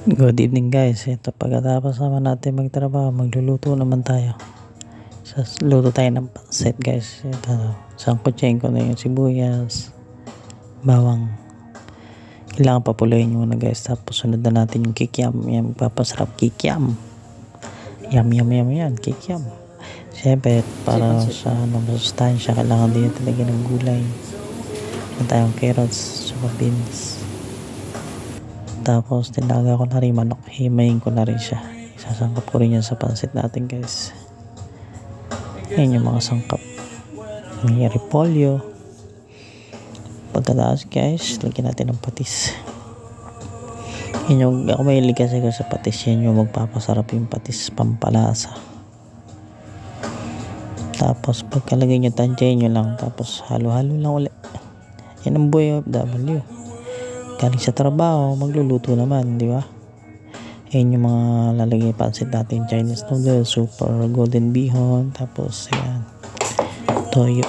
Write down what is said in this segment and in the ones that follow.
Good evening guys. Ito pagkatapos naman natin magtrabaho, magluluto naman tayo. Luto tayo ng pansit guys. Ito, sangkutsain ko na yung sibuyas, bawang. Kailangan papuluin muna guys. Tapos sunod na natin yung kikiam. Yan, papasarap kikiam. Yum yan, kikiam. Siyempre para sa masustansya, kailangan din talaga ng gulay. Meron tayong carrots, saka beans. Tapos tinaga ko na rin manok, himayin ko na rin siya, isasangkap ko rin yan sa pansit natin guys. Yan yung mga sangkap. May repolyo. Pagkatapos guys, lagyan natin ng patis. Yan yung, ako mahilig kasi ko sa patis, yan yung magpapasarap yung patis, pampalasa. Tapos pagkalagay nyo, tansyahin nyo lang, tapos halo-halo lang ulit. Yan ang buhay OFW. Galing sa trabaho, magluluto naman, di ba? Ayan yung mga lalagay pansit natin, Chinese noodles, super golden bihon, tapos ayan, toyo.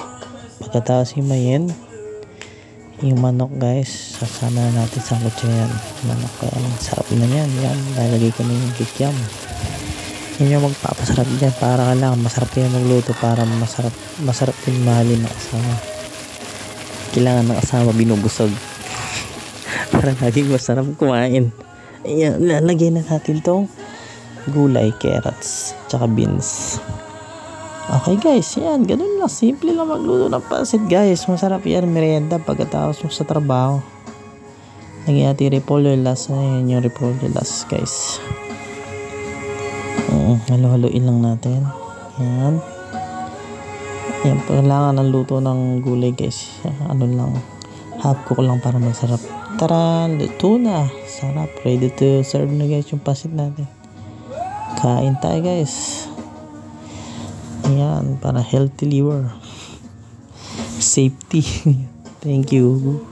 Pagkatapos himayin yung manok guys, sasama na natin sa kutsayan. Manok, kaya sarap na yan. Yan, lalagay ko na yung kikiam. Yan yung magpapasarap dyan, para kailangan masarap yan magluto, para masarap din mahalin ng kasama. Kailangan ng kasama binubusog para laging masarap kumain. Ayan, lalagyan na natin tong gulay, carrots, tsaka beans. Okay guys, yan, ganun lang, simple lang magluto ng pansit guys. Masarap yan, merienda pagkatapos mo sa trabaho. Lagyan natin repolyo last. Ayan yung repolyo last guys. Halo-haloin lang natin. Yan. Yan, kailangan ng luto ng gulay guys. Ano lang, half cook lang para masarap. Tara, luto na. Sarap. Ready to serve na guys yung pansit natin. Kain tayo guys. Ayan, para healthy liver. Safety. Thank you.